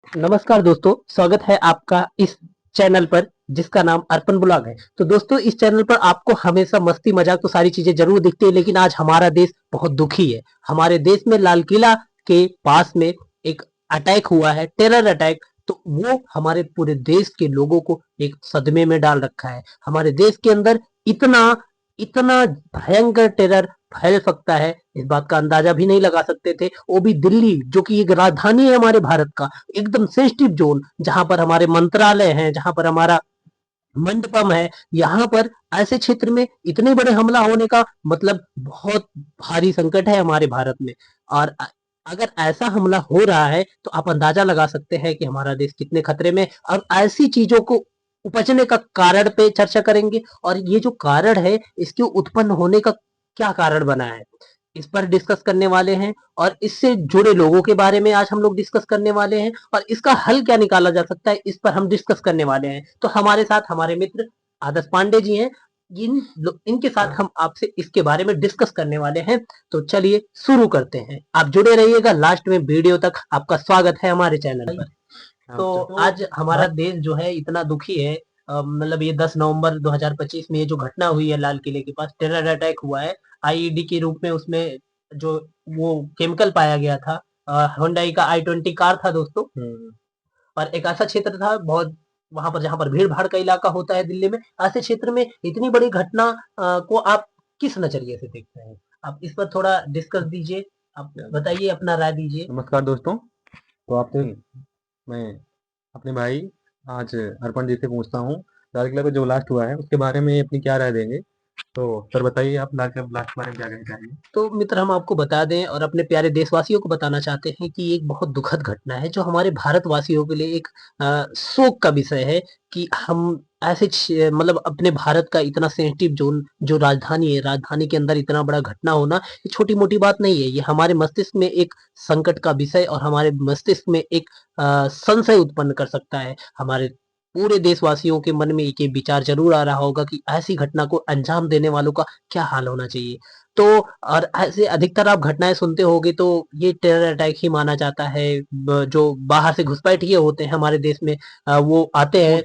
नमस्कार दोस्तों, स्वागत है आपका इस चैनल पर जिसका नाम अर्पण ब्लॉग है। तो दोस्तों, इस चैनल पर आपको हमेशा मस्ती मजाक तो सारी चीजें जरूर दिखती है, लेकिन आज हमारा देश बहुत दुखी है। हमारे देश में लाल किला के पास में एक अटैक हुआ है, टेरर अटैक। तो वो हमारे पूरे देश के लोगों को एक सदमे में डाल रखा है। हमारे देश के अंदर इतना इतना भयंकर टेरर फैल सकता है, इस बात का अंदाजा भी नहीं लगा सकते थे। वो भी दिल्ली, जो कि एक राजधानी है हमारे भारत का, एकदम सेंसिटिव जोन, जहां पर हमारे मंत्रालय हैं, जहां पर हमारा मंडपम है, यहाँ पर ऐसे क्षेत्र में इतने बड़े हमला होने का मतलब बहुत भारी संकट है हमारे भारत में। और अगर ऐसा हमला हो रहा है तो आप अंदाजा लगा सकते हैं कि हमारा देश कितने खतरे में। अब ऐसी चीजों को उपजने का कारण पे चर्चा करेंगे, और ये जो कारण है इसके उत्पन्न होने का क्या कारण बना है, इस पर डिस्कस करने वाले हैं। और इससे जुड़े लोगों के बारे में आज हम लोग डिस्कस करने वाले हैं, और इसका हल क्या निकाला जा सकता है इस पर हम डिस्कस करने वाले हैं। तो हमारे साथ हमारे मित्र आदर्श पांडे जी हैं। इनके साथ हम आपसे इसके बारे में डिस्कस करने वाले हैं। तो चलिए शुरू करते हैं, आप जुड़े रहिएगा लास्ट में वीडियो तक। आपका स्वागत है हमारे चैनल पर। तो आज हमारा देश जो है इतना दुखी है। मतलब ये 10 नवंबर 2025 में ये जो घटना हुई है लाल किले के पास, टेरर अटैक हुआ है आईईडी के रूप में। उसमें जो वो केमिकल पाया गया था, हुंडई का i20 कार था दोस्तों। और एक ऐसा क्षेत्र था बहुत, वहां पर जहां पर भीड़ भाड़ का इलाका होता है दिल्ली में, ऐसे क्षेत्र में इतनी बड़ी घटना को आप किस नजरिए से देखते हैं? आप इस पर थोड़ा डिस्कस दीजिए, आप बताइए, अपना राय दीजिए। नमस्कार दोस्तों। तो आपसे मैं अपने भाई आज अर्पण जी से पूछता हूँ, लाल किला पे जो ब्लास्ट हुआ है उसके बारे में अपनी क्या राय देंगे। तो सर बताइए, आप लाल किला ब्लास्ट के बारे में क्या कहना चाहेंगे। तो मित्र, हम आपको बता दें और अपने प्यारे देशवासियों को बताना चाहते हैं कि एक बहुत दुखद घटना है जो हमारे भारतवासियों के लिए एक शोक का विषय है। कि हम ऐसे मतलब अपने भारत का इतना सेंसिटिव जोन, जो राजधानी है, राजधानी के अंदर इतना बड़ा घटना होना ये छोटी मोटी बात नहीं है। ये हमारे मस्तिष्क में एक संकट का विषय और हमारे मस्तिष्क में एक संशय उत्पन्न कर सकता है। हमारे पूरे देशवासियों के मन में एक ये विचार जरूर आ रहा होगा कि ऐसी घटना को अंजाम देने वालों का क्या हाल होना चाहिए। तो और ऐसे अधिकतर आप घटनाएं सुनते होंगे तो ये टेरर अटैक ही माना जाता है। जो बाहर से घुसपैठिए होते हैं हमारे देश में, वो आते हैं।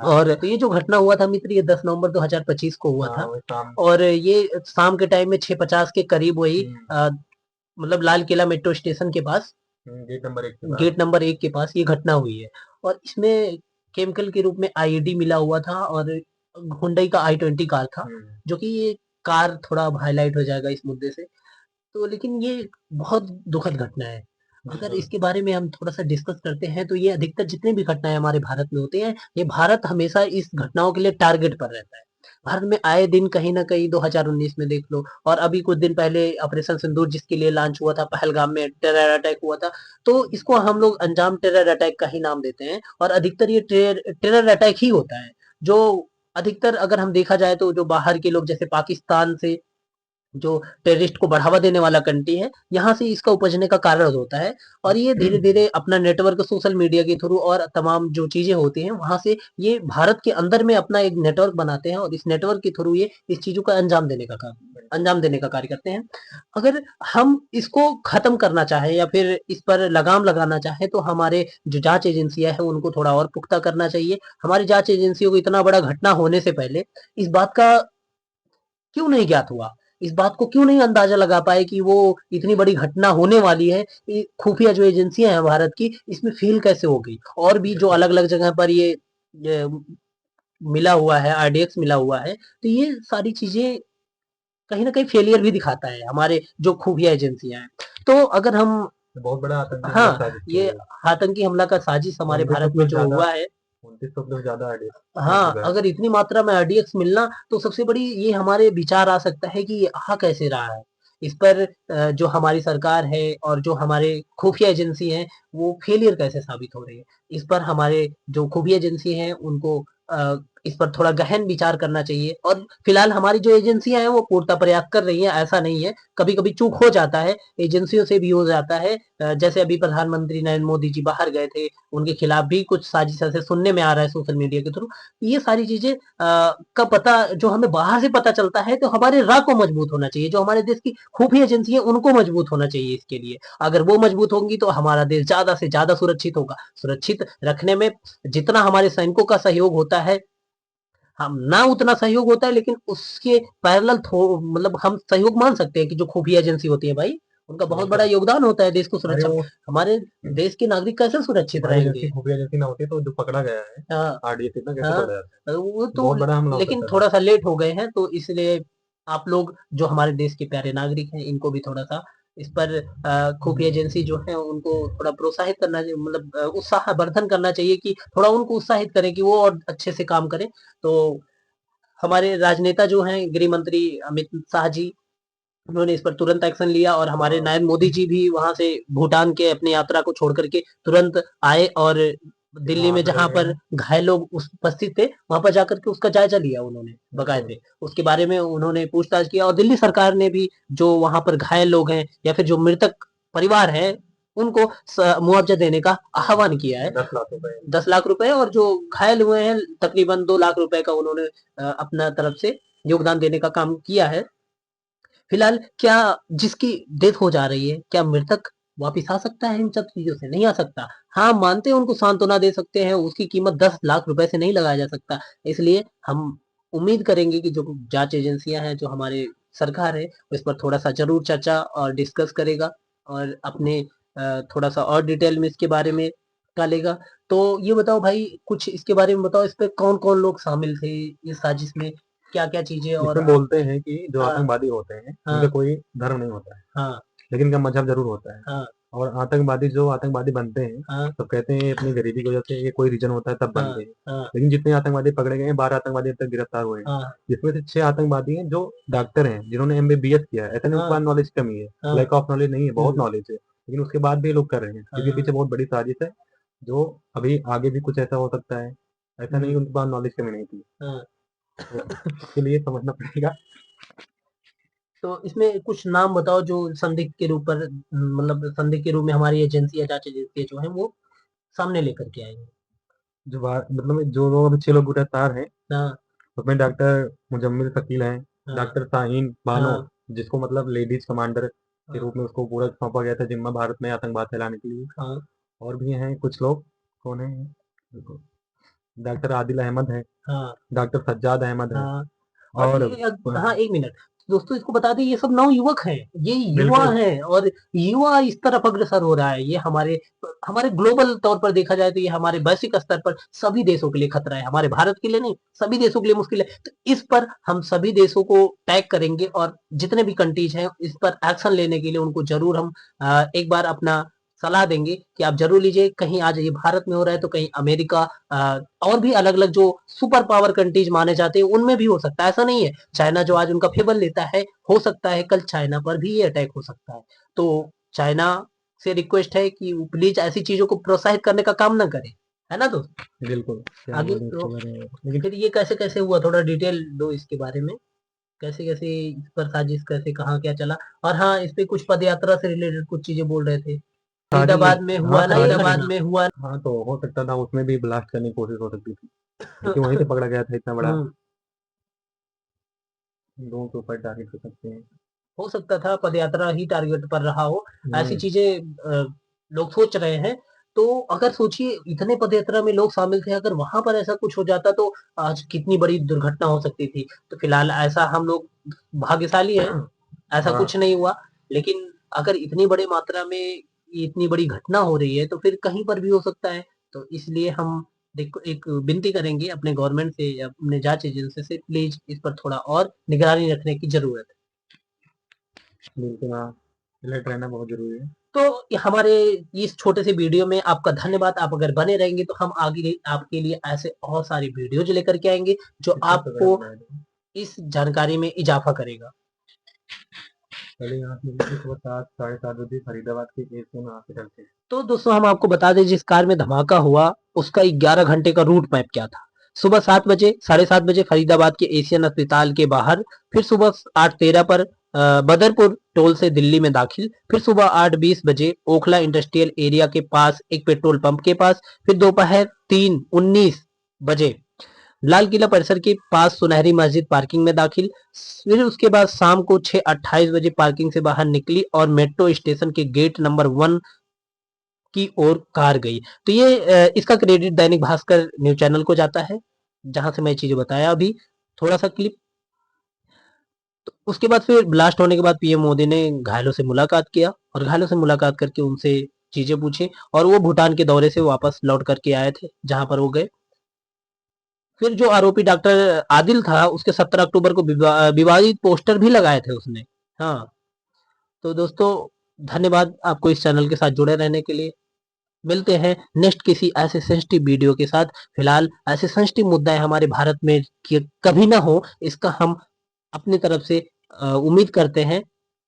और तो ये जो घटना हुआ था मित्र, ये 10 नवंबर 2025 को हुआ था। और ये शाम के टाइम में 6:50 के करीब वही मतलब लाल किला मेट्रो स्टेशन के पास, गेट नंबर 1 के पास ये घटना हुई है। और इसमें केमिकल के रूप में आईईडी मिला हुआ था, और हुंडई का i20 कार था। जो कि ये कार थोड़ा अब हाईलाइट हो जाएगा इस मुद्दे से। तो लेकिन ये बहुत दुखद घटना है। अगर इसके बारे में हम थोड़ा सा डिस्कस करते हैं तो ये अधिकतर जितने भी घटनाएं हमारे भारत में होती हैं, ये भारत हमेशा इस घटनाओं के लिए टारगेट पर रहता है। भारत में आए दिन कहीं ना कहीं 2019 में देख लो, और अभी कुछ दिन पहले ऑपरेशन सिंदूर जिसके लिए लॉन्च हुआ था, पहलगाम में टेरर अटैक हुआ था। तो इसको हम लोग अंजाम टेरर अटैक का ही नाम देते हैं, और अधिकतर ये टेरर अटैक ही होता है। जो अधिकतर अगर हम देखा जाए तो जो बाहर के लोग, जैसे पाकिस्तान से जो टेररिस्ट को बढ़ावा देने वाला कंट्री है, यहाँ से इसका उपजने का कारण होता है। और ये धीरे धीरे अपना नेटवर्क सोशल मीडिया के थ्रू और तमाम जो चीजें होती हैं वहां से ये भारत के अंदर में अपना एक नेटवर्क बनाते हैं, और इस नेटवर्क के थ्रू ये इस चीजों का अंजाम देने का कार्य करते हैं। अगर हम इसको खत्म करना चाहे या फिर इस पर लगाम लगाना चाहे तो हमारे जो जांच एजेंसियां हैं उनको थोड़ा और पुख्ता करना चाहिए। हमारी जांच एजेंसियों को इतना बड़ा घटना होने से पहले इस बात का क्यों नहीं ज्ञात हुआ, इस बात को क्यों नहीं अंदाजा लगा पाए कि वो इतनी बड़ी घटना होने वाली है। ये खुफिया जो एजेंसियां हैं भारत की, इसमें फेल कैसे हो गई। और भी जो अलग अलग जगह पर ये मिला हुआ है, आरडीएक्स मिला हुआ है, तो ये सारी चीजें कहीं ना कहीं फेलियर भी दिखाता है हमारे जो खुफिया एजेंसियां हैं। तो अगर हम बहुत बड़ा आतंकी हमला हाँ, साजिश की ये है। आतंकी हमला का साजिश हमारे भारत में जो हुआ है। 29 लोग ज्यादा आईडी हाँ, अगर इतनी मात्रा में आरडीएक्स मिलना, तो सबसे बड़ी ये हमारे विचार आ सकता है कि ये आ कैसे रहा है। इस पर जो हमारी सरकार है और जो हमारे खुफिया एजेंसी हैं, वो फेलियर कैसे साबित हो रही है। इस पर हमारे जो खुफिया एजेंसी हैं उनको इस पर थोड़ा गहन विचार करना चाहिए। और फिलहाल हमारी जो एजेंसियां हैं वो पूर्णतः प्रयास कर रही हैं, ऐसा नहीं है, कभी कभी चूक हो जाता है, एजेंसियों से भी हो जाता है। जैसे अभी प्रधानमंत्री नरेंद्र मोदी जी बाहर गए थे, उनके खिलाफ भी कुछ साजिश ऐसे सुनने में आ रहा है सोशल मीडिया के थ्रू। ये सारी चीजें का पता जो हमें बाहर से पता चलता है, तो हमारे राह को मजबूत होना चाहिए, जो हमारे देश की खुफिया एजेंसी है उनको मजबूत होना चाहिए इसके लिए। अगर वो मजबूत होंगी तो हमारा देश ज्यादा से ज्यादा सुरक्षित होगा। सुरक्षित रखने में जितना हमारे सैनिकों का सहयोग होता है, हम ना उतना सहयोग होता है, लेकिन उसके पैरेलल मतलब हम सहयोग मान सकते हैं कि जो खुफिया एजेंसी होती है भाई, उनका बहुत बड़ा बिल्कुल। योगदान होता है देश को अरे सुरक्षा में। वो हमारे देश के नागरिक कैसे सुरक्षित हमारी रहेंगे? जैसी खुफिया एजेंसी ना होती तो जो पकड़ा गया है हाँ, आरडीएक्स इतना कैसे हाँ, पकड़ा जाता वो है, तो, बहुत बड़ा हमला हो लेकिन सकता था। थोड़ा सा लेट हो गए हैं, तो इसलिए आप लोग जो हमारे देश के प्यारे नागरिक हैं, इनको भी थोड़ा सा इस पर खुफिया एजेंसी जो है उनको थोड़ा प्रोत्साहित करना चाहिए, मतलब उत्साहवर्धन करना चाहिए कि थोड़ा उनको उत्साहित करें कि वो और अच्छे से काम करें। तो हमारे राजनेता जो हैं गृह मंत्री अमित शाह जी, उन्होंने इस पर तुरंत एक्शन लिया, और हमारे हाँ नरेंद्र मोदी जी भी वहां से भूटान के अपनी यात्रा को छोड़ करके तुरंत आए, और दिल्ली वहां में पे जहां गए पर हैं। घायल लोग उपस्थित थे वहां पर जाकर के उसका जायजा लिया उन्होंने बिल्कुल। बाकायदे। उसके बारे में उन्होंने पूछताछ किया, और दिल्ली सरकार ने भी जो वहां पर घायल लोग हैं या फिर जो मृतक परिवार है उनको मुआवजा देने का आह्वान किया है। 10 लाख रुपए। 10 लाख रुपए, और जो घायल हुए हैं तकरीबन 2 लाख रुपए का उन्होंने अपना तरफ से योगदान देने का काम किया है। फिलहाल क्या जिसकी डेथ हो जा रही है, क्या मृतक वापिस आ सकता है इन सब चीजों से? नहीं आ सकता। हाँ, मानते हैं उनको सांत्वना दे सकते हैं, उसकी कीमत 10 लाख रुपए से नहीं लगाया जा सकता। इसलिए हम उम्मीद करेंगे कि जो जांच एजेंसियां हैं, जो हमारे सरकार है, इस पर थोड़ा सा जरूर चर्चा और डिस्कस करेगा, और अपने थोड़ा सा और डिटेल में इसके बारे में निकालेगा। तो ये बताओ भाई, कुछ इसके बारे में बताओ, इस पे कौन कौन लोग शामिल थे इस साजिश में, क्या क्या चीजें, और इसमें बोलते हैं कि जो हाँ, आतंकवादी होते हैं इनका हाँ, कोई धर्म नहीं होता है, हाँ, लेकिन इनका मजहब जरूर होता है। हाँ, और आतंकवादी जो आतंकवादी बनते हैं हाँ, तो कहते हैं अपनी गरीबी की वजह से ये कोई रीजन होता है तब हाँ, बनते हैं। हाँ, लेकिन जितने आतंकवादी पकड़े गए हैं 12 आतंकवादी अब तक गिरफ्तार हुए हैं, हाँ, जिसमें से 6 आतंकवादी हैं जो डॉक्टर हैं जिन्होंने एमबीबीएस किया है। ऐसा नहीं उनके हाँ, पास नॉलेज की कमी है, हाँ, लैक ऑफ नॉलेज नहीं है, बहुत हम्म, नॉलेज है, लेकिन उसके बाद भी ये लोग कर रहे हैं। इसके हाँ, पीछे बहुत बड़ी साजिश है, जो अभी आगे भी कुछ ऐसा हो सकता है। ऐसा नहीं हम्म, कि उनके पास नॉलेज कमी नहीं थी, हाँ। तो उसके लिए समझना पड़ेगा। तो इसमें कुछ नाम बताओ जो संदिग्ध के रूप पर, मतलब संदिग्ध के रूप में हमारी एजेंसी या जांच एजेंसी जो है वो सामने लेकर के आएंगे। मतलब जो लोग अभी 6 लोग गिरफ्तार हैं हाँ, उसमें डॉक्टर मुजम्मिल शकील हैं, हाँ, डॉक्टर शाहीन बानो, हाँ, जिसको मतलब लेडीज कमांडर के हाँ, रूप में उसको पूरा सौंपा गया था जिम्मा भारत में आतंकवाद फैलाने के लिए। हाँ, और भी हैं कुछ लोग, कौन है, देखो, डॉक्टर आदिल अहमद है, हाँ, डॉक्टर सज्जाद अहमद है, हाँ। और और ये हाँ, 1 मिनट दोस्तों, इसको बता दें, ये सब नव युवक हैं, ये युवा बिल्कुल। हैं, और युवा इस तरफ अग्रसर हो रहा है। ये हमारे हमारे ग्लोबल तौर पर देखा जाए तो ये हमारे वैश्विक स्तर पर सभी देशों के लिए खतरा है, हमारे भारत के लिए नहीं, सभी देशों के लिए मुश्किल है। तो इस पर हम सभी देशों को टैग करेंगे, और जितने भी कंट्रीज हैं इस पर एक्शन लेने के लिए उनको जरूर हम एक बार अपना सलाह देंगे कि आप जरूर लीजिए। कहीं आज ये भारत में हो रहा है तो कहीं अमेरिका, और भी अलग अलग जो सुपर पावर कंट्रीज माने जाते हैं उनमें भी हो सकता है, ऐसा नहीं है। चाइना जो आज उनका फेवर लेता है, हो सकता है कल चाइना पर भी ये अटैक हो सकता है। तो चाइना से रिक्वेस्ट है कि वो प्लीज ऐसी चीजों को प्रोत्साहित करने का काम ना करे, है ना दोस्त? बिल्कुल क्या आगे बोल रहे हैं तो इसके बारे में, लेकिन फिर ये कैसे कैसे हुआ, थोड़ा डिटेल दो इसके बारे में, कैसे कैसे इस पर साजिश, कैसे कहाँ क्या चला? और हाँ, इस पे कुछ पद यात्रा से रिलेटेड कुछ चीजें बोल रहे थे, साजिश। फरीदाबाद में हाँ हुआ ना ये साजिश घटना? में। में हुआ। हाँ तो हो सकता था उसमें भी ब्लास्ट करने की कोशिश हो सकती थी, क्योंकि वहीं से पकड़ा गया था इतना बड़ा, हम्म, लोगों के ऊपर टारगेट कर सकते हैं। हो सकता था पदयात्रा ही टारगेट पर रहा हो, ऐसी हम्म। चीजें लोग सोच रहे हैं। तो अगर सोचिए, इतने पदयात्रा में लोग शामिल थे, अगर वहां पर ऐसा कुछ हो जाता तो आज कितनी बड़ी दुर्घटना हो सकती थी। तो फिलहाल ऐसा हम लोग भाग्यशाली हैं, ऐसा हाँ कुछ नहीं हुआ। लेकिन अगर इतनी बड़ी मात्रा में इतनी बड़ी घटना हो रही है तो फिर कहीं पर भी हो सकता है। तो इसलिए हम देखो एक विनती करेंगे अपने गवर्नमेंट से या अपने जांच एजेंसी से, प्लीज इस पर थोड़ा और निगरानी रखने की जरूरत है। बिल्कुल। हाँ अलर्ट रहना बहुत जरूरी है। तो हमारे इस छोटे से वीडियो में आपका धन्यवाद। आप अगर बने रहेंगे तो हम आगे आपके लिए ऐसे और सारी वीडियोज लेकर के आएंगे जो टिकटॉक पे बड़ा आपको बनाया था। इस जानकारी में इजाफा करेगा। पहले यहाँ से निकले सुबह 7 साढ़े 7 बजे फरीदाबाद के एयरपोर्ट हॉस्पिटल से। तो दोस्तों हम आपको बता दें, जिस कार में धमाका हुआ उसका 11 घंटे का रूट मैप क्या था। सुबह 7 बजे, 7:30 बजे फरीदाबाद के एशियन अस्पताल के बाहर, फिर सुबह 8:13 पर बदरपुर टोल से दिल्ली में दाखिल, फिर सुबह 8:20 बजे ओखला इंडस्ट्रियल एरिया के पास एक पेट्रोल पंप के पास, फिर दोपहर 3:19 बजे लाल किला परिसर के पास सुनहरी मस्जिद पार्किंग में दाखिल, फिर उसके बाद शाम को 6:28 बजे पार्किंग से बाहर निकली और मेट्रो स्टेशन के गेट नंबर 1 की ओर कार गई। तो ये इसका credit Dainik Bhaskar news channel को जाता है, जहां से मैं चीजें बताया अभी थोड़ा सा क्लिप। तो उसके बाद फिर ब्लास्ट होने के बाद पीएम मोदी ने घायलों से मुलाकात किया और घायलों से मुलाकात करके उनसे चीजें पूछी और वो भूटान के दौरे से वापस लौट करके आए थे जहां पर वो गए। फिर जो आरोपी डॉक्टर आदिल था उसके 17 अक्टूबर को विवादित पोस्टर भी लगाए थे उसने। हाँ, तो दोस्तों धन्यवाद आपको इस चैनल के साथ जुड़े रहने के लिए। मिलते हैं नेक्स्ट किसी ऐसे सेंसिटिव वीडियो के साथ। फिलहाल ऐसे सेंसिटिव मुद्दे हमारे भारत में कि कभी ना हो, इसका हम अपनी तरफ से उम्मीद करते हैं।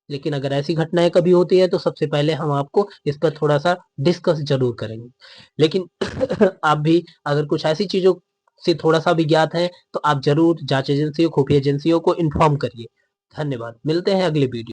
लेकिन अगर ऐसी घटनाएं कभी होती है तो सबसे पहले हम आपको इस पर थोड़ा सा डिस्कस जरूर करेंगे। लेकिन आप भी अगर कुछ ऐसी चीजों से थोड़ा सा भी ज्ञात है तो आप जरूर जांच एजेंसियों, खुफिया एजेंसियों को इन्फॉर्म करिए। धन्यवाद, मिलते हैं अगले वीडियो।